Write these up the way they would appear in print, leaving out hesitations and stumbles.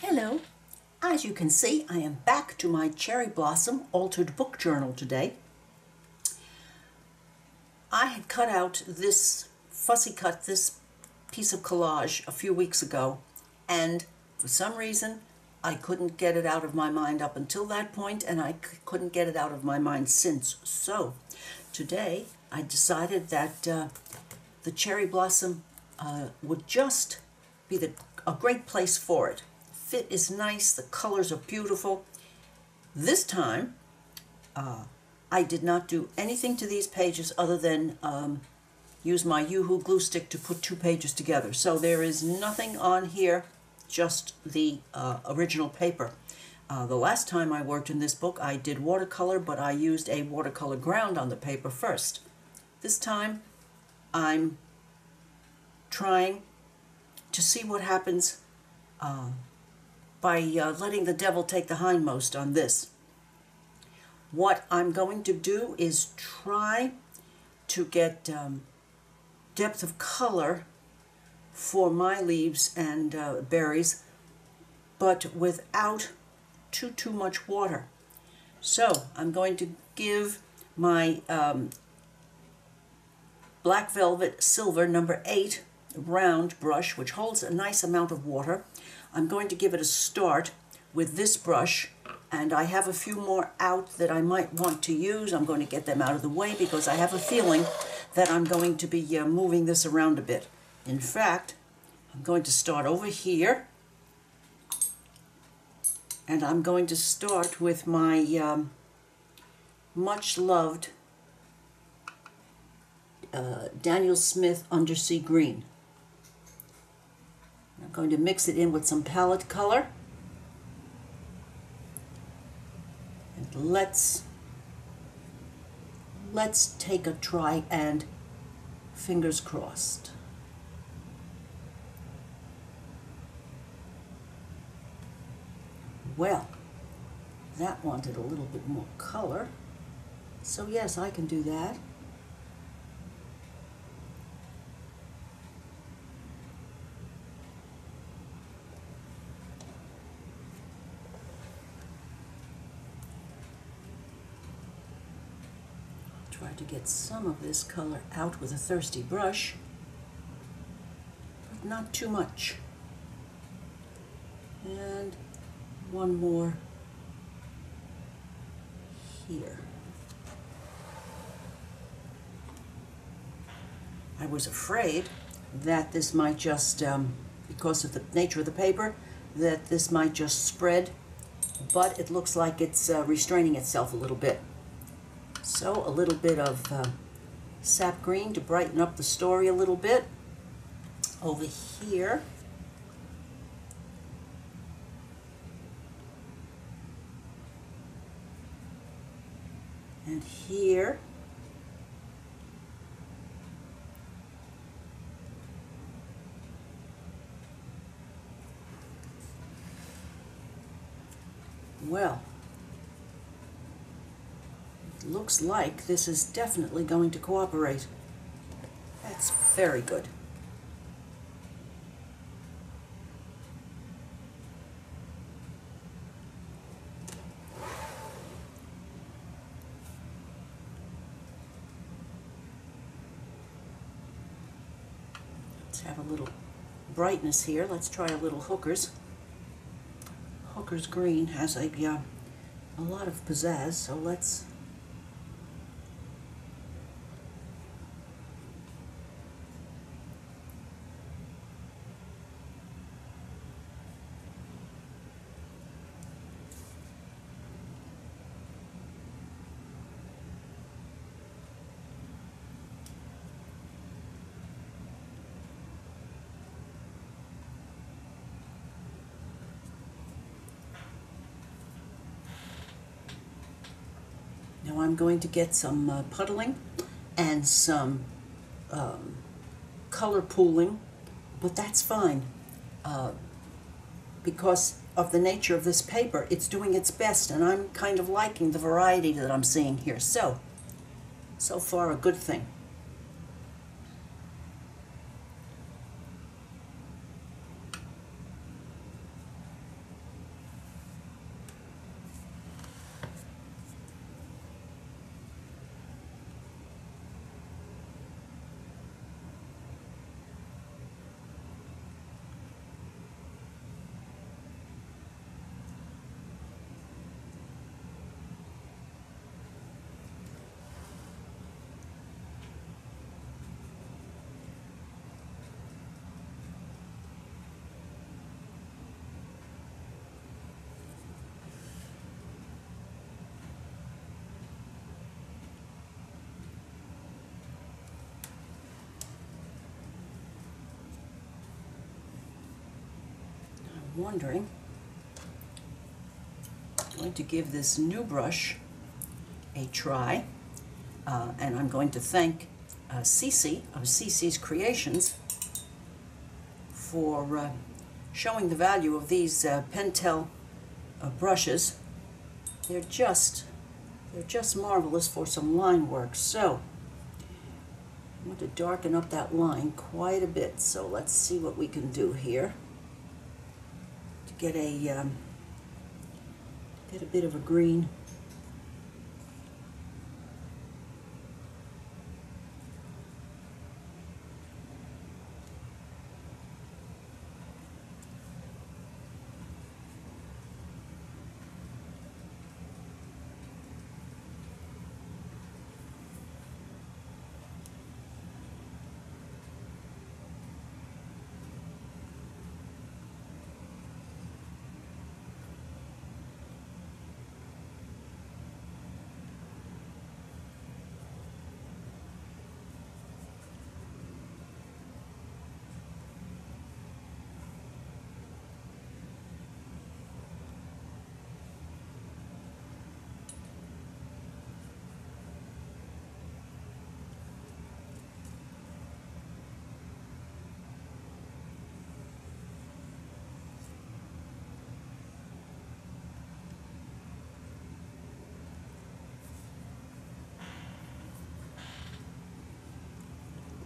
Hello. As you can see, I am back to my Cherry Blossom Altered Book Journal today. I had cut out this, fussy cut this piece of collage a few weeks ago, and for some reason I couldn't get it out of my mind up until that point, and I couldn't get it out of my mind since. So today I decided that the Cherry Blossom would just be a great place for it. Fit is nice, the colors are beautiful. This time I did not do anything to these pages other than use my Yoo-Hoo glue stick to put two pages together. So there is nothing on here, just the original paper. The last time I worked in this book I did watercolor, but I used a watercolor ground on the paper first. This time I'm trying to see what happens by letting the devil take the hindmost on this. What I'm going to do is try to get depth of color for my leaves and berries, but without too much water. So I'm going to give my Black Velvet Silver number 8 round brush, which holds a nice amount of water. I'm going to give it a start with this brush, and I have a few more out that I might want to use. I'm going to get them out of the way because I have a feeling that I'm going to be moving this around a bit. In fact, I'm going to start over here, and I'm going to start with my much loved Daniel Smith Undersea Green. I'm going to mix it in with some palette color. And let's take a try, and fingers crossed. Well, that wanted a little bit more color. So yes, I can do that. Try to get some of this color out with a thirsty brush, but not too much. And one more here. I was afraid that this might just, because of the nature of the paper, that this might just spread, but it looks like it's restraining itself a little bit. So a little bit of sap green to brighten up the story a little bit over here. And here. Well, looks like this is definitely going to cooperate. That's very good. Let's have a little brightness here. Let's try a little Hooker's. Hooker's green has a lot of pizzazz, so let's Now I'm going to get some puddling and some color pooling, but that's fine because of the nature of this paper. It's doing its best, and I'm kind of liking the variety that I'm seeing here. So far a good thing. wondering, I'm going to give this new brush a try, and I'm going to thank Cece of Cece's Creations for showing the value of these Pentel brushes. They're just marvelous for some line work. So I want to darken up that line quite a bit. So let's see what we can do here to get a bit of a green.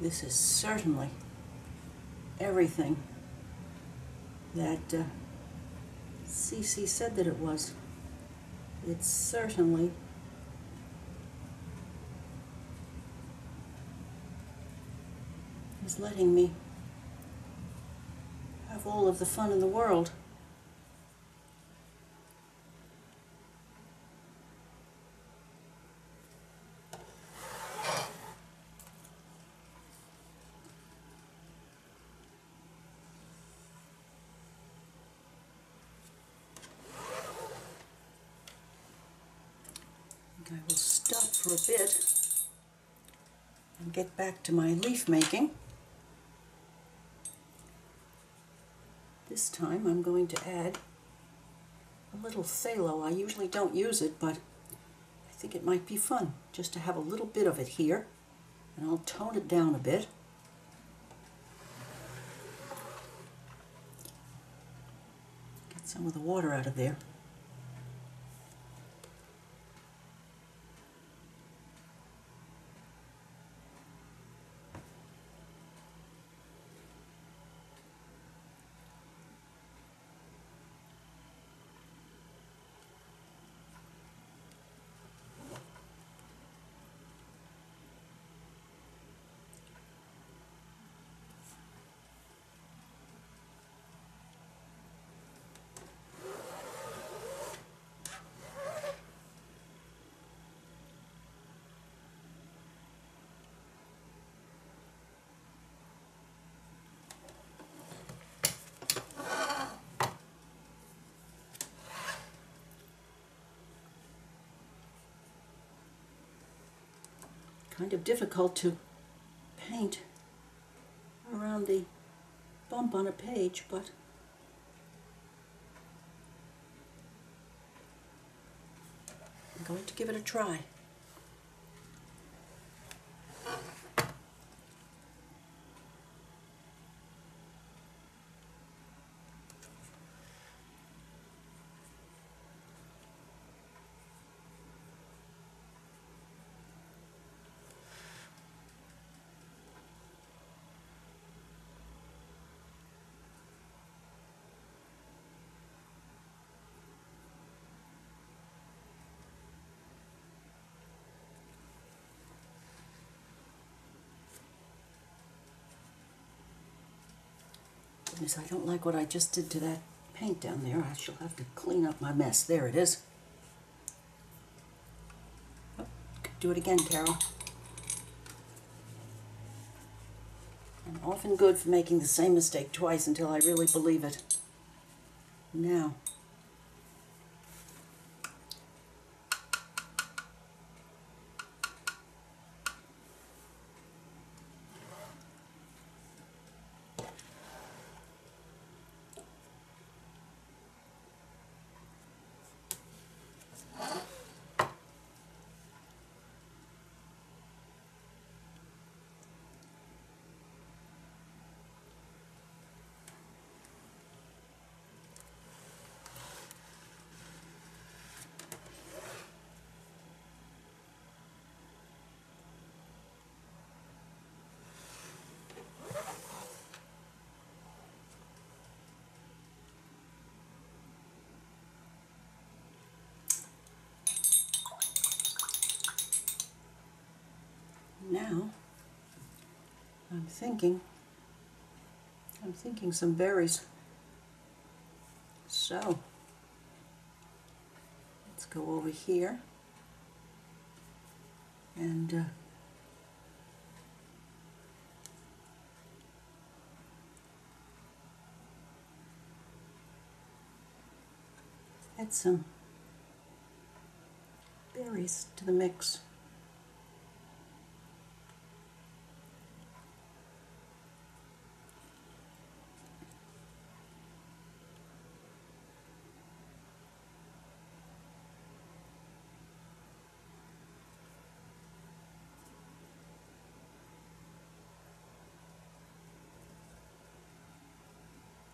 This is certainly everything that Cece said that it was. It certainly is letting me have all of the fun in the world. I will stop for a bit and get back to my leaf making. This time I'm going to add a little phthalo. I usually don't use it, but I think it might be fun just to have a little bit of it here, and I'll tone it down a bit. Get some of the water out of there. Kind of difficult to paint around the bump on a page, but I'm going to give it a try. Goodness, I don't like what I just did to that paint down there. I shall have to clean up my mess. There it is. Oh, do it again, Carol. I'm often good for making the same mistake twice until I really believe it. Now, now I'm thinking some berries. So let's go over here and add some berries to the mix.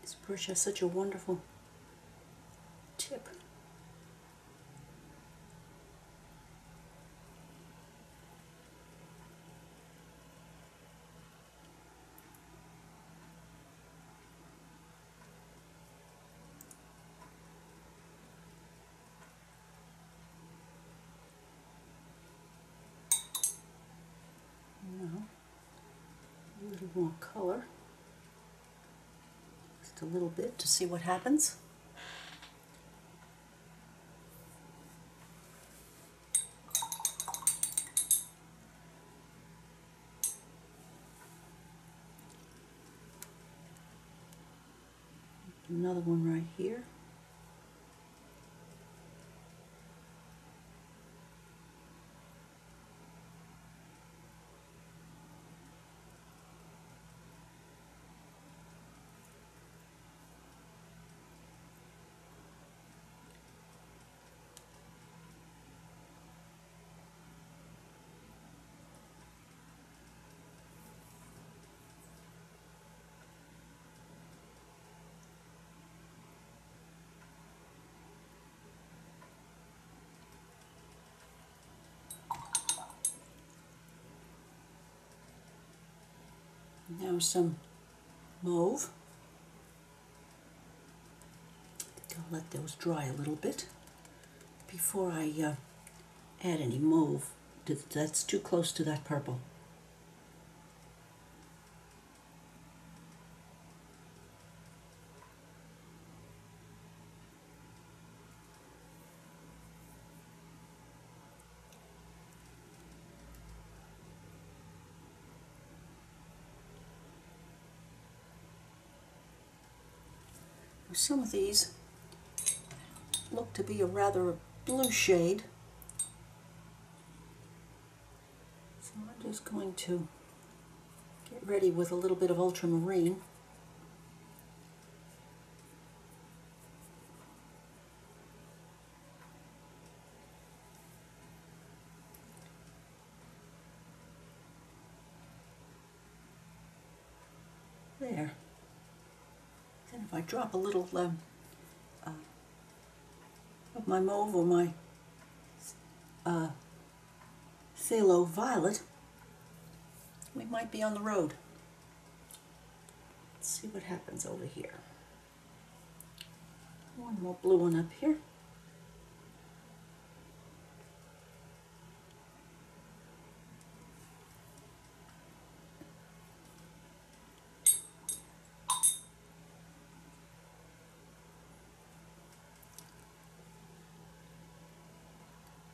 This brush has such a wonderful tip. Now, a little more color. Just a little bit to see what happens. Another one right here. Now some mauve. I'll let those dry a little bit before I add any mauve. That's too close to that purple. Some of these look to be a rather blue shade, so I'm just going to get ready with a little bit of ultramarine. There. And if I drop a little of my mauve or my phthalo violet, we might be on the road. Let's see what happens over here. One more blue one up here.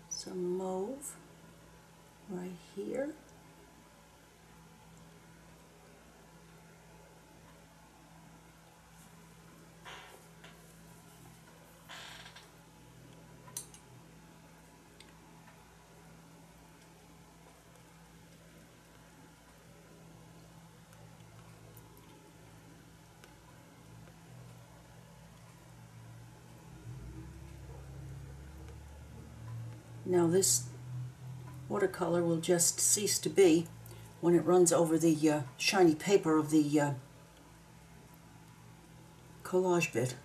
Some mauve right here. Now this watercolor will just cease to be when it runs over the shiny paper of the collage bit.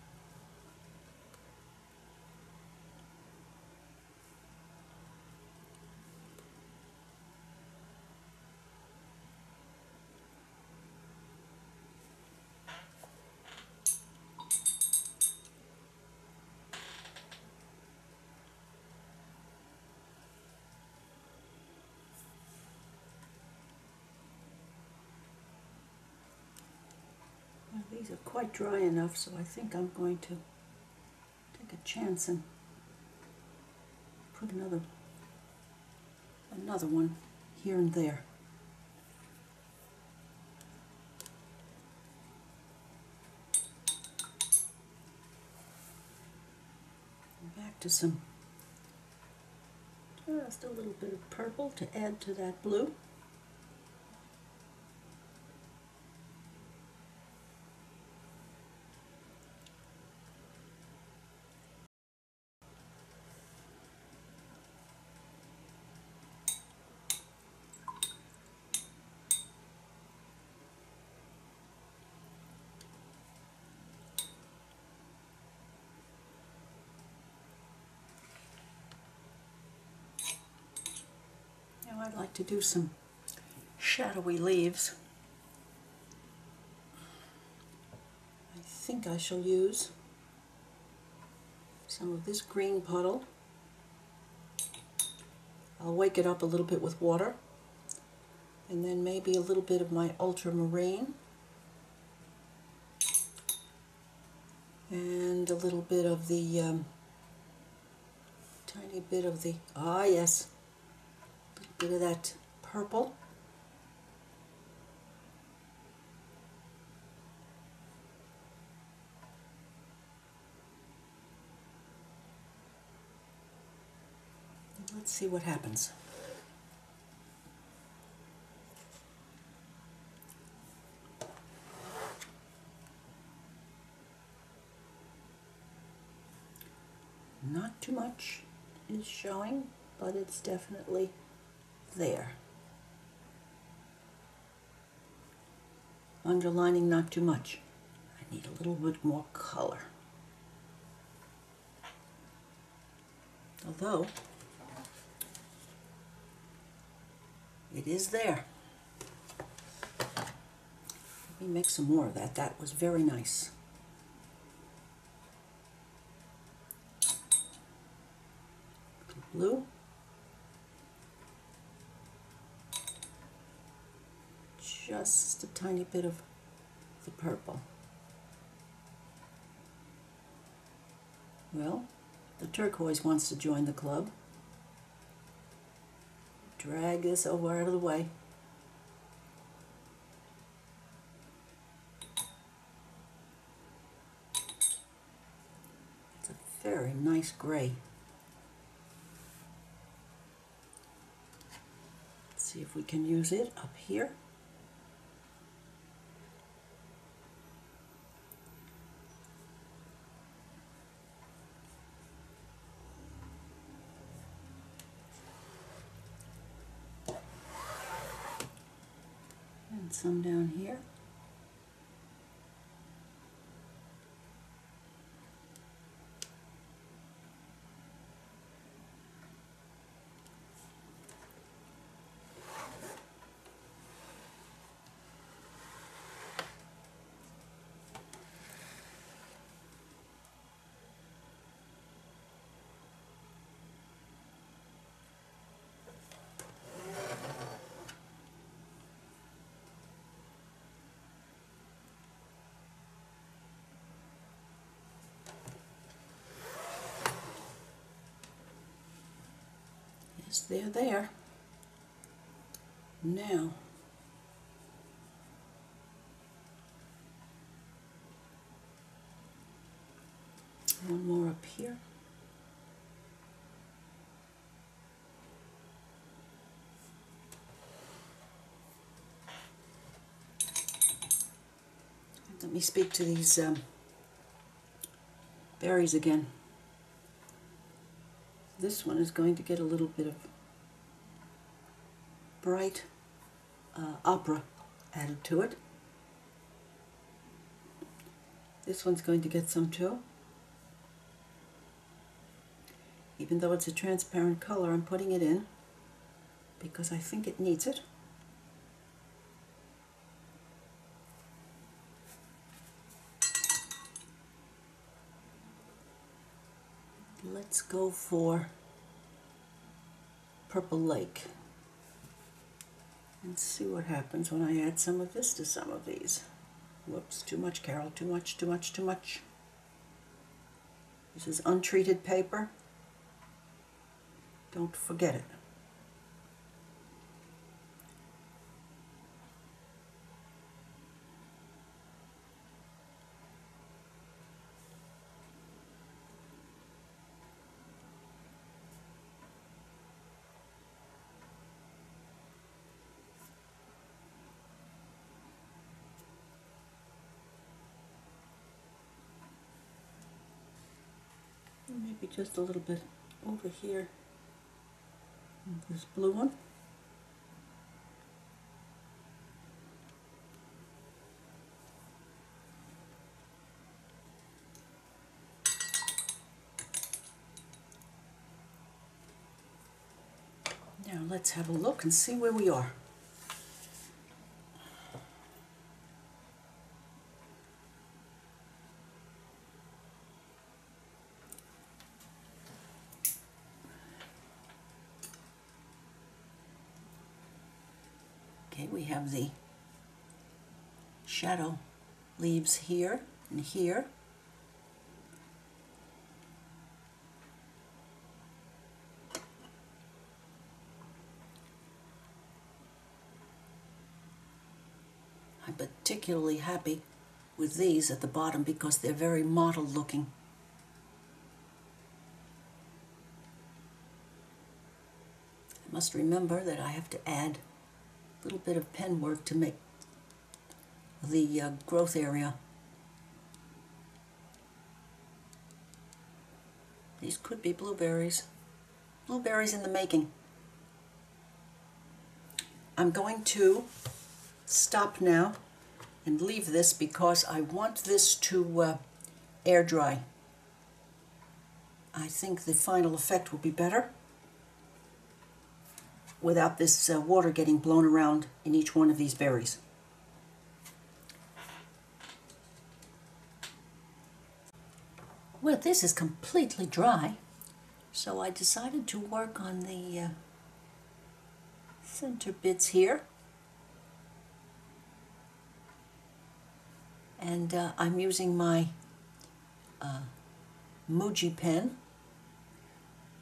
These are quite dry enough, so I think I'm going to take a chance and put another one here and there. Back to some, just a little bit of purple to add to that blue. I'd like to do some shadowy leaves. I think I shall use some of this green puddle. I'll wake it up a little bit with water, and then maybe a little bit of my ultramarine, and a little bit of the tiny bit of the, yes, a bit of that purple. And let's see what happens. Not too much is showing, but it's definitely there. Underlining not too much. I need a little bit more color. Although it is there. Let me make some more of that. That was very nice. Blue. Just a tiny bit of the purple. Well, the turquoise wants to join the club. Drag this over out of the way. It's a very nice gray. Let's see if we can use it up here. And some down here. They're there. Now, one more up here. Let me speak to these berries again. This one is going to get a little bit of bright opera added to it. This one's going to get some too. Even though it's a transparent color, I'm putting it in because I think it needs it. Let's go for Purple Lake and see what happens when I add some of this to some of these. Whoops, too much, Carol, too much, too much, too much. This is untreated paper. Don't forget it. Maybe just a little bit over here. This blue one. Now let's have a look and see where we are. Okay, we have the shadow leaves here and here. I'm particularly happy with these at the bottom because they're very mottled looking. I must remember that I have to add a little bit of pen work to make the growth area. These could be blueberries. Blueberries in the making. I'm going to stop now and leave this because I want this to air dry. I think the final effect will be better without this water getting blown around in each one of these berries. Well, this is completely dry, so I decided to work on the center bits here. And I'm using my Muji pen,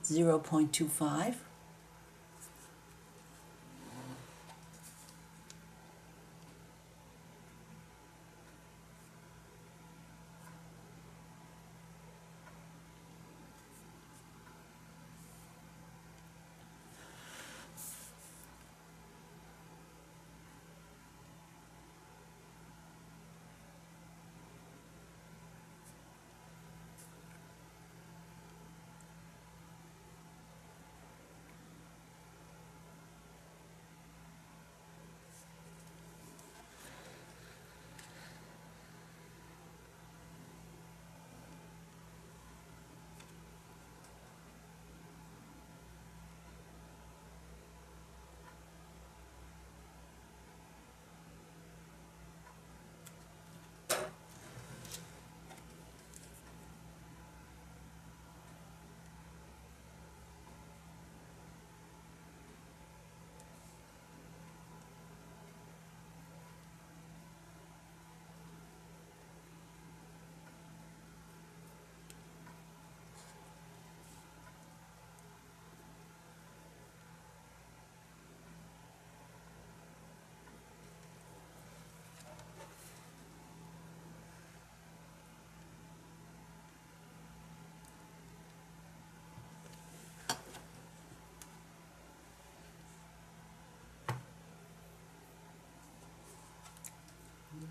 0.25.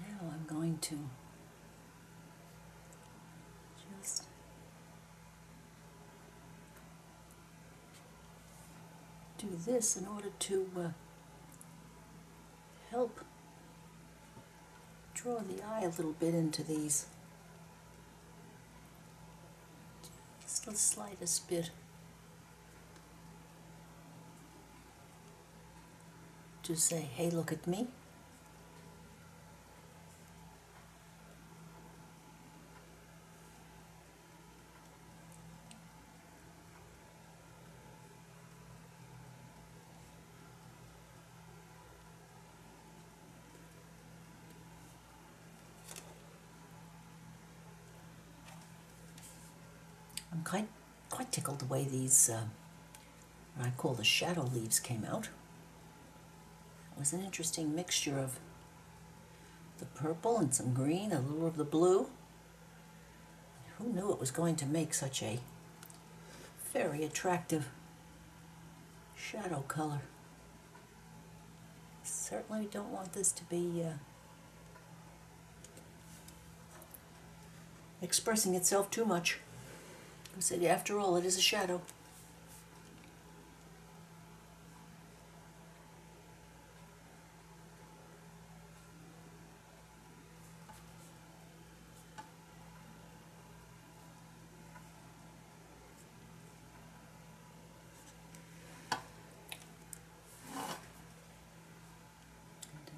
Now I'm going to just do this in order to help draw the eye a little bit into these. Just the slightest bit. To say, hey, look at me. I'm quite tickled the way these, what I call the shadow leaves, came out. It was an interesting mixture of the purple and some green, a little of the blue. Who knew it was going to make such a very attractive shadow color? Certainly don't want this to be expressing itself too much. Because after all, it is a shadow.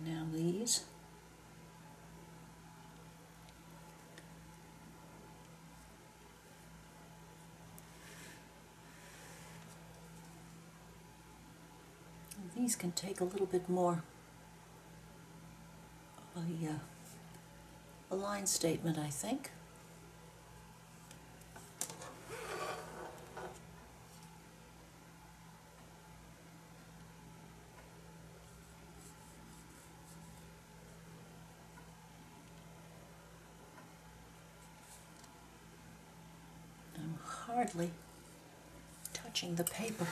And now these. These can take a little bit more of a line statement, I think. I'm hardly touching the paper.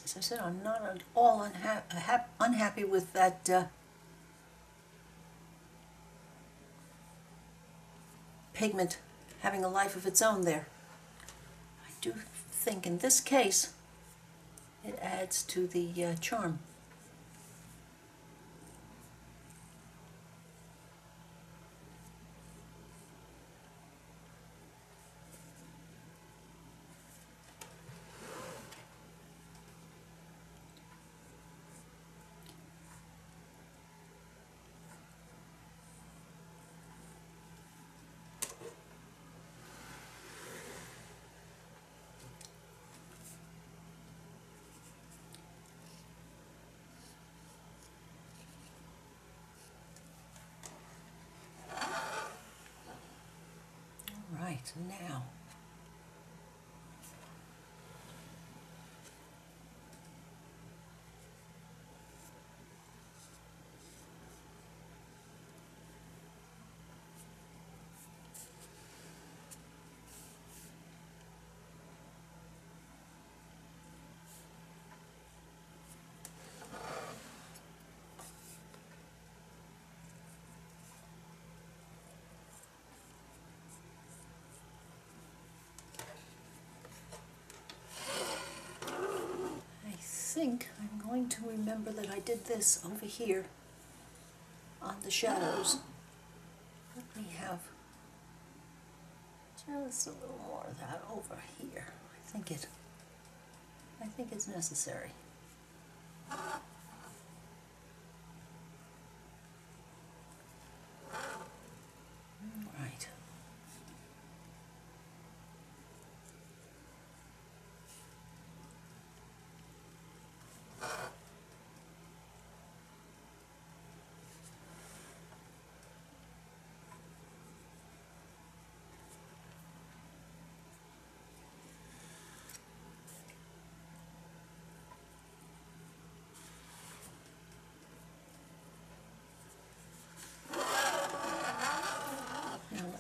As I said, I'm not at all unhappy with that pigment having a life of its own there. I do think in this case it adds to the charm. Right, now I think I'm going to remember that I did this over here on the shadows. Let me have just a little more of that over here. I think it's necessary.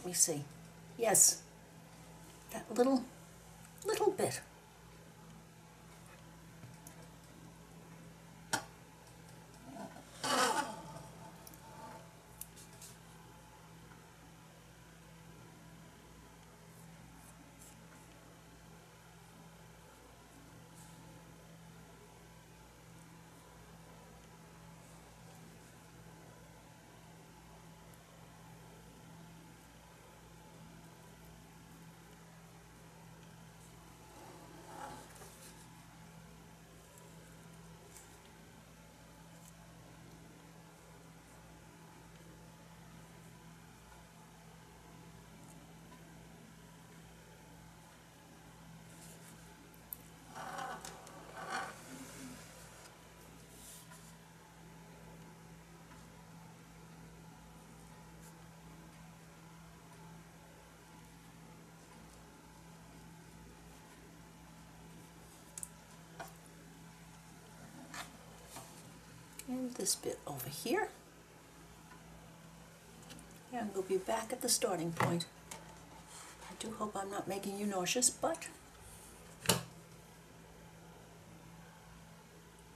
me see. Yes, that little bit. And this bit over here. And we'll be back at the starting point. I do hope I'm not making you nauseous, but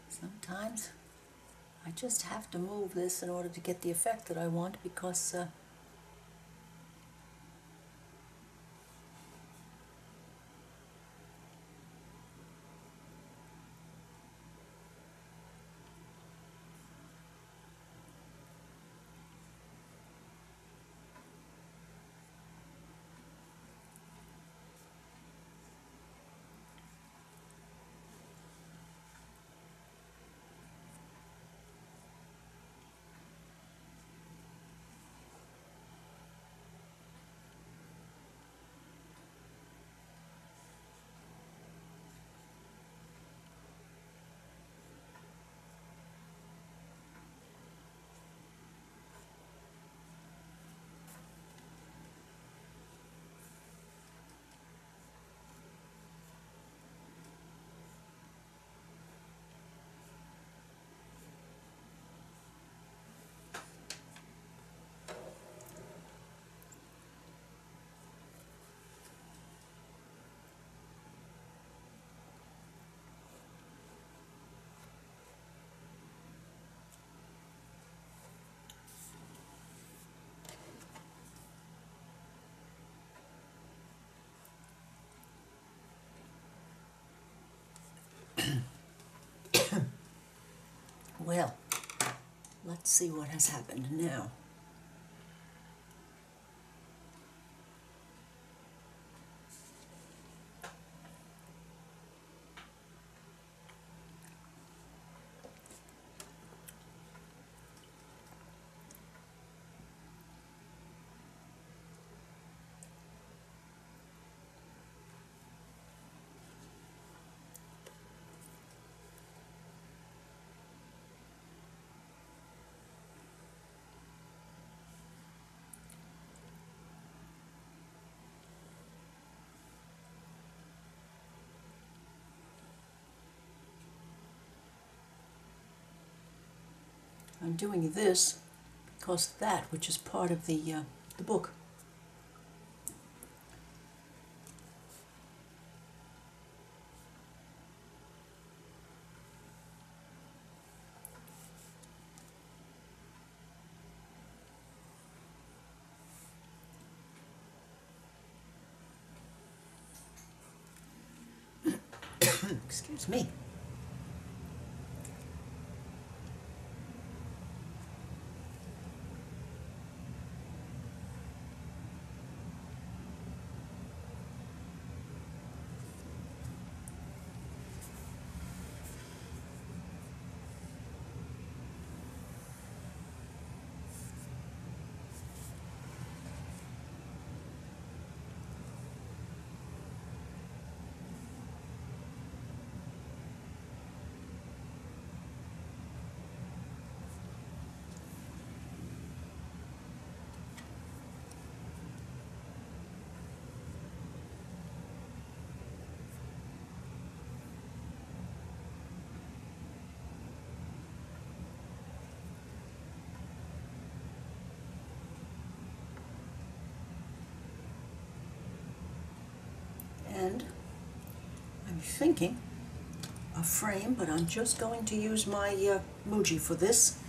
sometimes I just have to move this in order to get the effect that I want, because well, let's see what has happened now. I'm doing this because that, which is part of the book. Excuse me. thinking a frame, but I'm just going to use my Muji for this.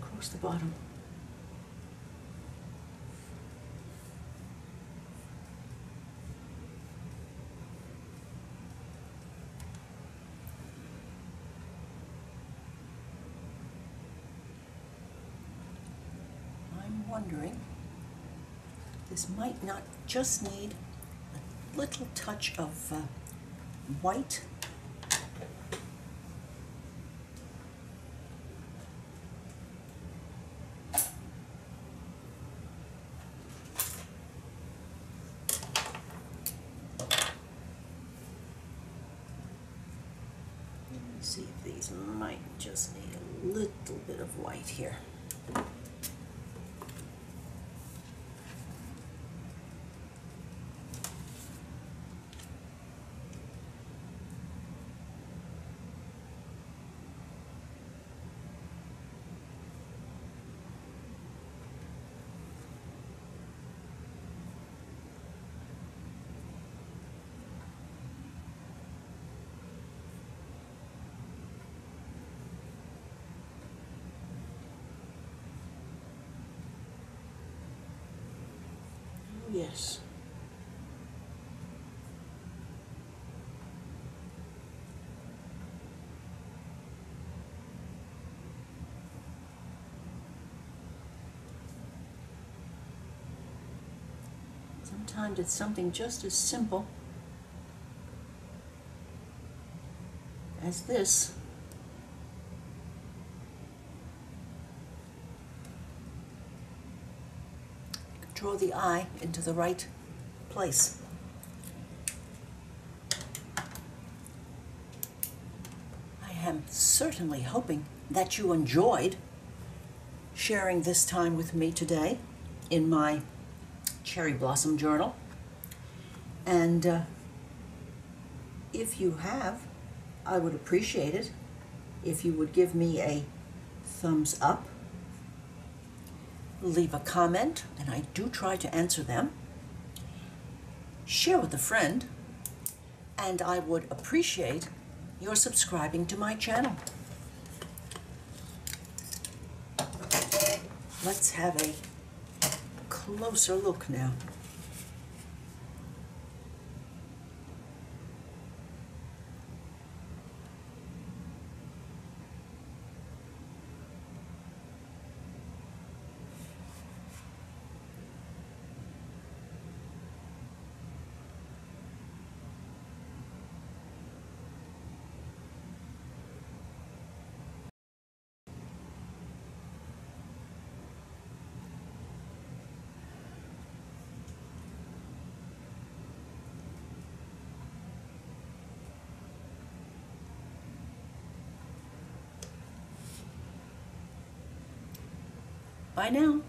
Across the bottom. I'm wondering, this might not just need a little touch of white. See if these might just need a little bit of white here. Yes. Sometimes it's something just as simple as this. Draw the eye into the right place. I am certainly hoping that you enjoyed sharing this time with me today in my cherry blossom journal. And if you have, I would appreciate it if you would give me a thumbs up. Leave a comment, and I do try to answer them. Share with a friend, and I would appreciate your subscribing to my channel. Let's have a closer look now. Bye now.